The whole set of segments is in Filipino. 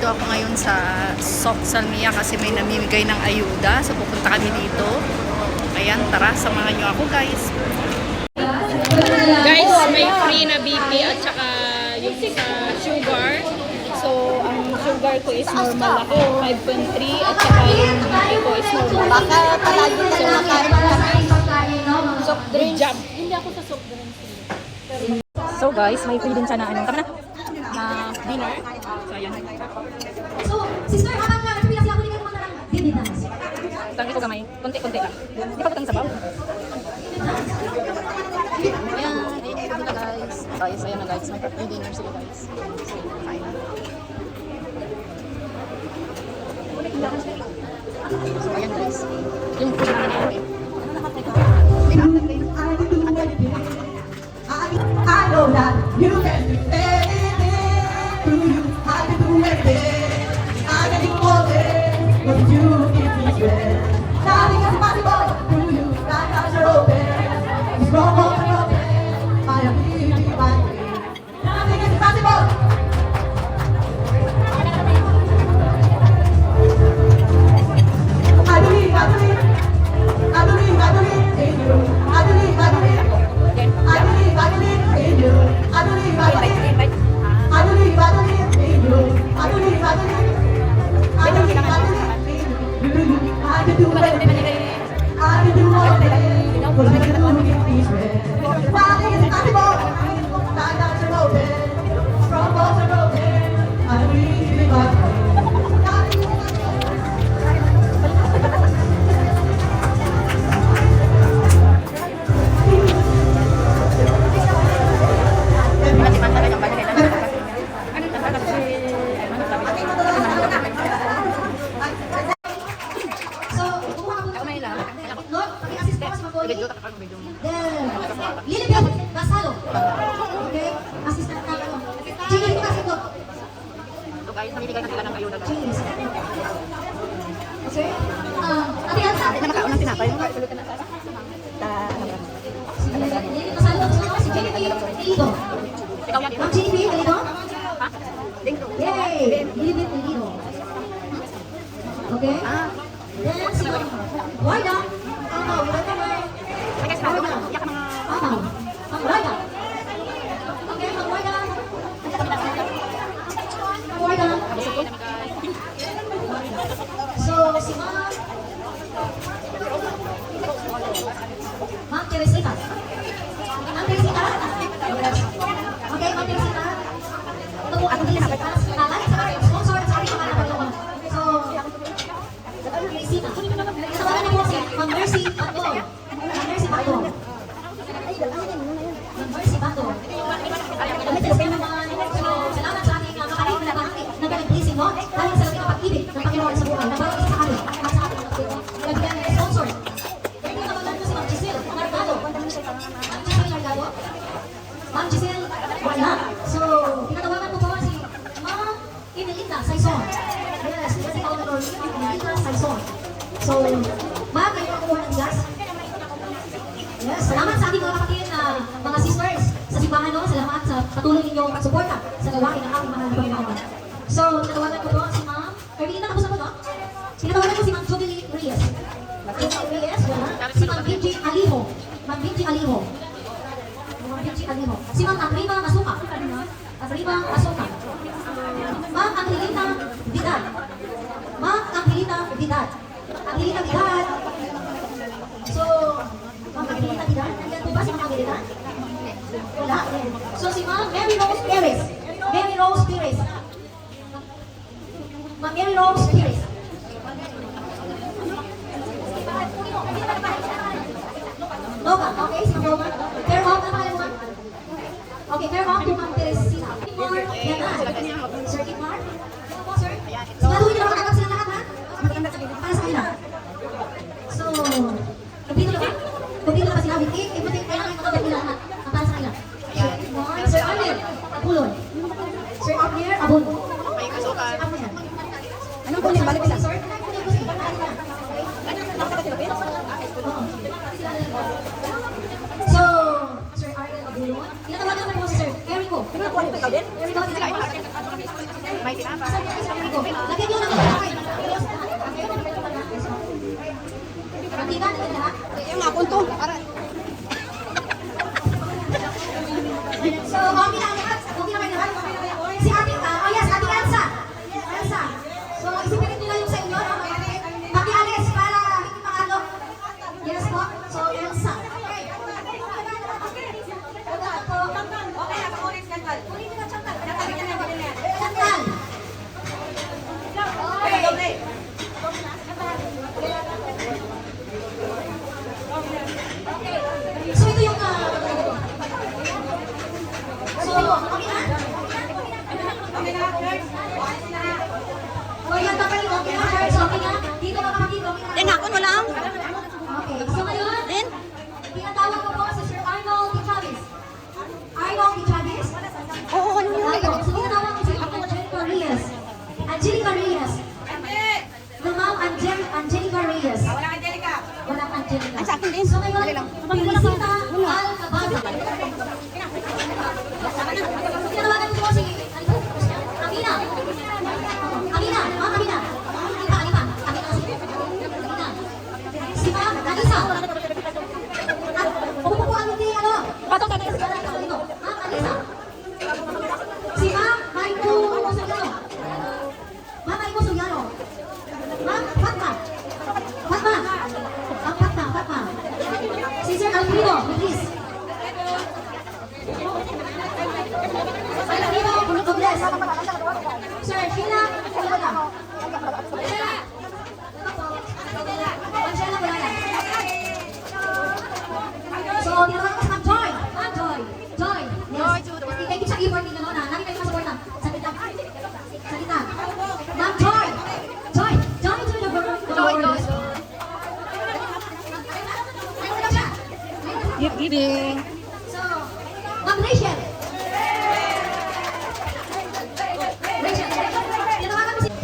nandito ako ngayon sa Sok Salmia kasi may namimigay ng ayuda. So pupunta kami dito. Ayan, tara, samahan nyo ako guys. Guys, may free na BP at saka yung sa sugar. So, ang sugar ko is normal ako, 5.3 at saka yung BP ko is normal. Baka palagi na lang nakain kami. Soft drink. Hindi ako sa soft drink. So guys, may free din siya na ano, tama na? Na dinner. So, ayan. So, sister, habang nga, nagpila siya ako ni kayo mga dinner na. Tangi ko gamay. Konti-konti lang. Hindi pa ko tang sabaw. Ayan. Ayan na guys. Guys, ayan na guys. May free dinner sila guys. So, fine. So, ayan guys. Yung food namin natin. I know that you can do anything. Do you? I can do everything. I can do all this. But you give me strength. Nothing is possible. Do you? Like eyes are open. It's wrong on your open. I am living my way. Nothing is possible. I believe, I believe. I believe, I believe in you. I believe, I believe. I believe, I believe in you. I believe, I believe. I believe, I believe in you. I believe, I believe. I believe, I believe in you. I can do everything. I can do all things. But you give me strength. Nothing is possible. Like eyes are open. Strong walls are broken. I believe in my faith. Nothing is possible. So, kumuha ka po. Lord, pag-assist po sa mga Lilibet Basalo. Okay? Assistant na ako. Chili kasi ito. So guys, namimigay na sila ng ayuda guys. Chili. Okay? Ate Elsa. Nakakaon ng tinapay. Lilibet Basalo. Si Jennifer Elido. Ikaw yan. Ma'am Jennifer Elido. Ha? Dingko. Yay! Lilibet Elido. Okay? Then, si Ma'am Warda. Warda naman. Ay guys, bago na. Iyak ka mga... Ma'am Warda. Okay, Ma'am Warda. Ma'am Warda. So, si Ma'am Teresita. Ma'am Teresita. Yes. Okay, Ma'am Teresita. Ito po ang Teresita. Lahat sa mga sponsor sa aking mga naman. So, Teresita. Tawagan niyo po si Ma'am Mercy Bato. Ma'am Mercy Bato. Ma'am Mercy Bato. So, salamat sa ating mga kapatid na nag-blessing, no? Dahil sa ating pag-ibig ng Panginoon sa buhay. Nabawag sa amin. At sa ating nabigyan ng sponsor. Pwede na tawagan ko si Ma'am Giselle Nargado. Ma'am Giselle Nargado. Ma'am Giselle wala. So, pinatawagan ko po si Ma'am Imelita Saison. Yes, kasi ako na Imelita Saison. So, Ma'am, kayo ang kumuha ng bigas. Yes, salamat sa ating mga kapatid na mga sisters sa simbahan, no? Salamat sa patuloy ninyong pagsuporta sa gawain ng aking mahal na Panginoon. So, natawagan ko po si Ma'am. Carolina, tapos na po, no? Pinatawagan ko si Ma'am Jubilee Reyes. Jubilee Reyes, wala. Si Ma'am Binji Aliho. Ma'am Binji Aliho. Ma'am Binji Aliho. Si Ma'am Afrima Masuka. Afrima Masuka. Ma'am Angelita Vidal. Ma'am Angelita Vidal. Angelita Vidal. So, Ma'am Angelita Vidal. Nandiyan po ba si Ma'am Angelita? Wala. So, si Ma'am Mary Rose Perez. Mary Rose Perez. Ma'am Mary Rose Perez. Loga, okay, si Ma'am Loga. Fair walk na pala mo. Okay, fair walk to Ma'am Teresita. Kimar, yan na. Sir Kimar. Ano po, sir? Siguraduhin niyo na makatanggap sila lahat, ha? Para sa kanila. So, kumpito na ba? Kumpito na ba sila with cake? Eh, buti kailangan makatanggap nila lahat. Ang para sa kanila. Sir Arnel Abulon. Sir Arnel Abulon. Sir Arnel. Anong kunin? Balik sila. Sir, so, Sir Arnel Abulon. Tinatawagan ko po si Sir Erico. Erico, May tinapa. Lagyan nyo ng tinapay. Mantika, lagyan lahat. Yung mapon to. Para. So, okay na lahat. Okay na kayo lahat. Si Ate, oh yes, Ate Elsa. Elsa. So, isipin nyo lang yung sa inyo. Paki-alis para hindi makalo. Yes po. So, Elsa. Okay. Okay, nakakulit ka tal. Chantal. Okay, doble. So, ito yung so, okay na? Okay na, girls. O, yan pa kayo. Okay na, Charles. Okay na? Dito mga kapatid. Okay na? Yan, ako mo lang. Okay. So, ngayon, Din. tinatawag ko po si Sir Arnold T. Chavez. Arnold T. Chavez? Oo, ano yun? Ayun. So, tinatawag ko si Angelica Reyes. Angelica Reyes. The ma'am, Angelica Reyes. Wala ka, Angelica. Walang Angelica. Ang sa akin din. So, ngayon, Dali lang. Felicita Alcabaza. Tinatawagan ko po si Amina. Amina. Ma'am Amina. Alima. Amina kasi. Amina. Si Ma'am Anissa. At pupupuan mo din, ano? Patong tayo. Ma'am Anissa. Si Ma'am Mariko Sugyano. Ma'am Mariko Sugyano. Ma'am Fatma. Fatma. Ma'am Fatma. Si Sir Alfredo. Please. Alfredo Robles. Sir Sheila Bulana. Angela Bulana. So, tinawagan ko si Ma'am Joy. Ma'am Joy. Joy. Yes. Thank you sa effort ninyo, no, na lagi kayo masuporta. Salita. Salita. Ma'am Joy. Joy. Joy to the world. Joy. Give, giving. So, Ma'am Rachel. Rachel. Tinawagan ko si... So,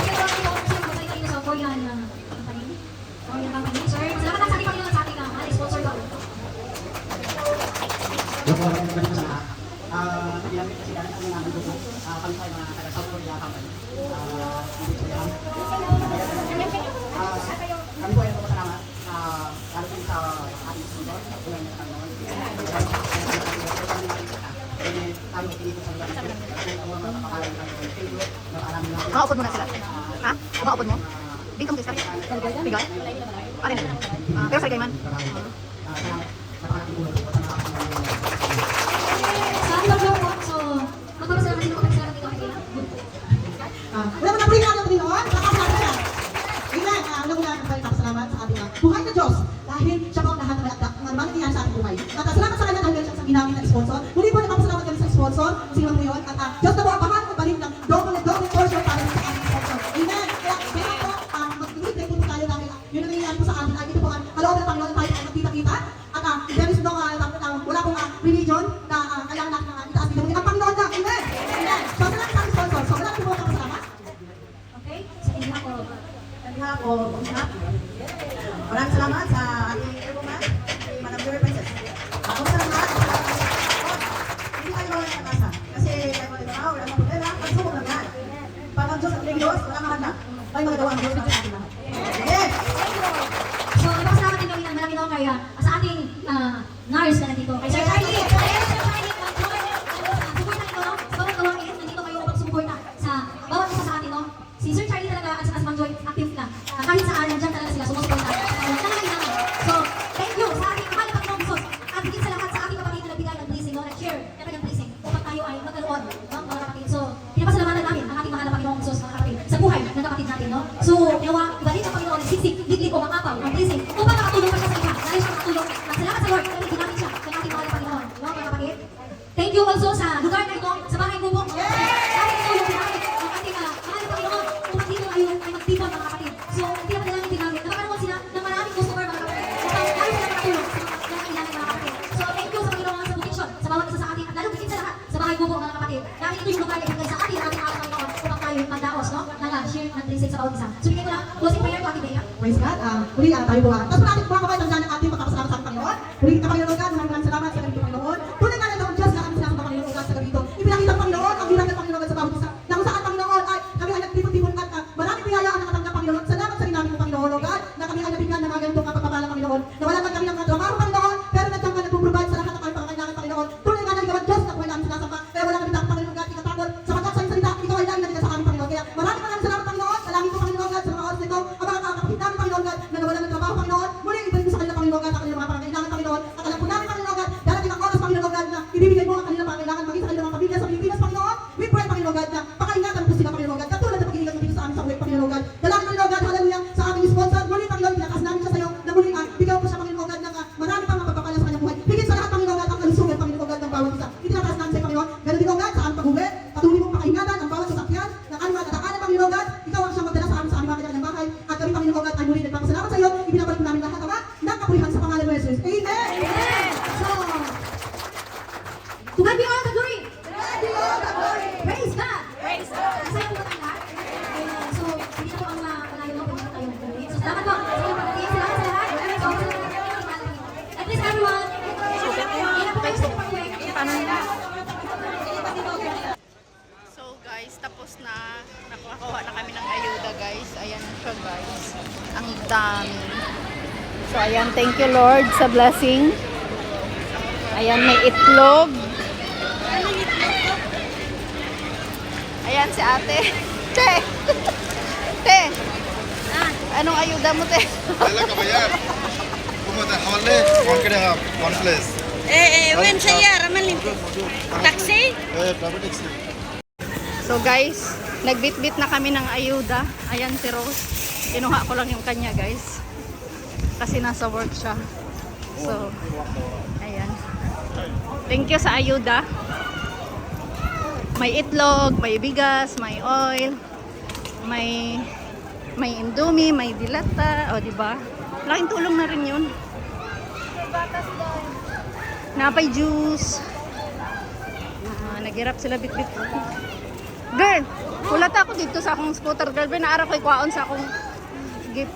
tinawagan ko si Ma'am Rachel sa Korean company. Korean company. Sir, salamat lang sa ating Panginoon sa ating sponsor ko. Yung po, ang ganito sa lahat. Ginamit kasi dahil ang namin dito, kami tayo mga taga-South Korea company. Nandito sila. Kami po ay nagpapasalamat lalo din sa ating sponsor, sa bulan ng Panginoon. Tayo dito sa lugar ito. Ang mga kapakalan ng Panginoon. Napaalam natin. Makaupod mo na sila. Ha? Makaupod mo? Bing kong discard. Bigay? Ano yun? Pero sa man. Salamat. Napakalaking tulong po sa mga kapakalan. Sa ating vlog po, so, magpapasalamat din ako sa ating kapatid. Wala mo na pili natin Panginoon, nakasama siya. Amen. Alam mo na ang salamat sa ating buhay na Diyos. Dahil siya po ang lahat ng mangyayari sa ating buhay. At salamat sa kanya dahil siya sa ginamit na sponsor. Muli po nagpapasalamat kami sa sponsor. Sino mo yun? At Diyos na po ang bahan at balik ng double portion para sa ating sponsor. Amen. Kaya kaya po, mag-ibig po tayo dahil yun ang nangyayari po sa atin. Ay ito po ang kalooban ng Panginoon tayo ay magkita-kita. At there is no, wala pong religion na kailangan natin ng itaas dito. Ang Panginoon lang. Amen. Amen. So salamat sa ating sponsor. So wala po nagpapasalamat. Okay? Sa inyo ako. Ako, maraming salamat sa ating woman, si Madam Joy Princess. Ako salamat sa hindi kayo wala ng kasa. Kasi kayo wala na, wala ng problema, pagsubok lang yan. Pag ang Diyos at ang Diyos, wala mahanda. Ay magagawa ang Diyos ng ating lahat. Yes! So, nagpapasalamat din kami ng marami daw kaya sa ating nurse na nandito. Kay Sir Charlie. Sir Charlie, support na ito, no? Sa bawat gawain, nandito kayo upang sumuporta sa bawat isa sa atin, no? Si Sir Charlie talaga at sa Ma'am Joy, active na. Kahit saan, nandiyan talaga sila, sumusuporta. Talaga kailangan. So, thank you sa ating mahal na Panginoong Jesus. At higit sa lahat sa ating kapatid na nagbigay ng blessing, no? Nag-share ng kanyang blessing upang tayo ay magkaroon, no? Mga kapatid. So, pinapasalamatan namin ang ating mahal na Panginoong Jesus, mga kapatid, sa buhay ng kapatid natin, no? So, nawa, ibalik ang Panginoon, siksik, liglig o mangapaw, ang blessing, upang makatulong pa siya sa iba. Dahil siya makatulong. Salamat sa Lord, kami ginamit siya ng ating mahal na Panginoon, no? Mga kapatid. Thank you also sa lugar na ito, sa bahay bubong. Dahil tulong ginamit ng ating mahal na Panginoon upang dito ay magtipon, mga kapatid. So, hindi naman lang ginamit. Nakakaroon sila ng maraming customer, mga kapatid. Upang lalo sila makatulong sa mga kailangan, mga kapatid. So, thank you sa Panginoon sa bukisyon, sa bawat isa sa atin, at lalo higit sa lahat, sa bahay bubong, mga kapatid. Dahil ito yung lugar na ibigay sa atin, ating mahal na Panginoon, upang tayo magdaos, no? Share ng blessing sa bawat isa. So, bigyan ko lang, closing prayer to ating Bea. Praise God. Muli tayo buwan. Tapos natin mga kapatid, ang dyan ating magkakasalamat sa Panginoon. Muli ka Panginoon God, maraming salamat sa ganito Panginoon. Tunay nga na Diyos na kami sa Panginoon God sa ganito. Ipinakita ang Panginoon, ang bilang ng Panginoon So guys, tapos na. Nakakuha na kami ng ayuda guys. Ayan siya guys. Ang dami. So ayan, thank you Lord sa blessing. Ayan, may itlog. Ayan si ate. Te! Te! Anong ayuda mo te? يلا كبير قوموا حوالي ممكن one place وين سيارة من taxi? private taxi So guys, nagbitbit na kami ng ayuda. Ayan si Rose. Kinuha ko lang yung kanya guys. Kasi nasa work siya. So, ayan. Thank you sa ayuda. May itlog, may bigas, may oil, may indomie, may dilata, o di ba? Laking tulong na rin 'yun. Napay juice. Naghirap sila bit-bit. Girl, kulata ako dito sa akong scooter girl. Naara ko'y kwaon sa akong jeep.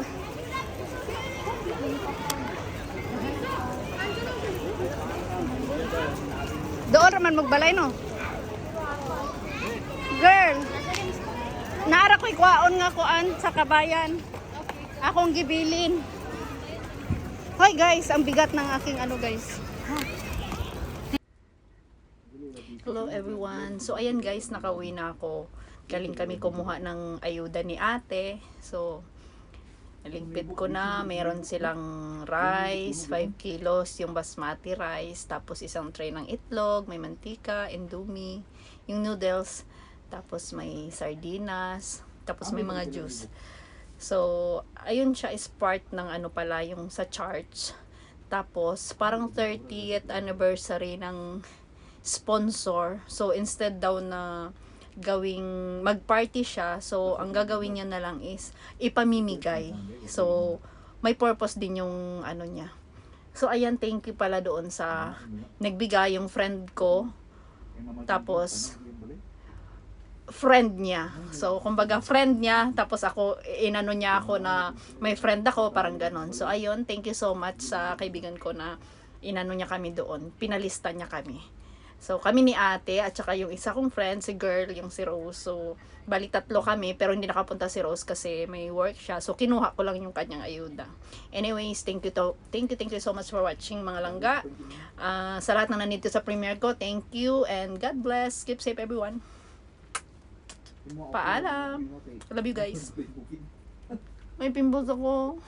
Doon raman magbalay no? Girl, naara ko'y kwaon nga kuan sa kabayan. Akong gibilin. Hoy guys, ang bigat ng aking ano guys. Hello everyone. So ayan guys, nakauwi na ako. Galing kami kumuha ng ayuda ni ate. So nalimpit ko na. Meron silang rice, 5 kilos yung basmati rice. Tapos isang tray ng itlog, may mantika, indomie, yung noodles. Tapos may sardinas. Tapos may mga juice. So ayun siya is part ng ano pala yung sa church. Tapos parang 30th anniversary ng sponsor. So instead daw na gawing mag-party siya, so ang gagawin niya na lang is ipamimigay. So may purpose din yung ano niya. So ayan, thank you pala doon sa nagbigay yung friend ko. Tapos friend niya. So kumbaga friend niya, tapos ako inano niya ako na may friend ako, parang ganon. So ayun, thank you so much sa kaibigan ko na inano niya kami doon. Pinalista niya kami. So, kami ni ate at saka yung isa kong friend, si girl, yung si Rose. So, bali 3 kami pero hindi nakapunta si Rose kasi may work siya. So, kinuha ko lang yung kanyang ayuda. Anyways, thank you so much for watching mga langga. Sa lahat na nandito sa premiere ko, thank you and God bless. Keep safe everyone. Paalam. I love you guys. May pimples ako.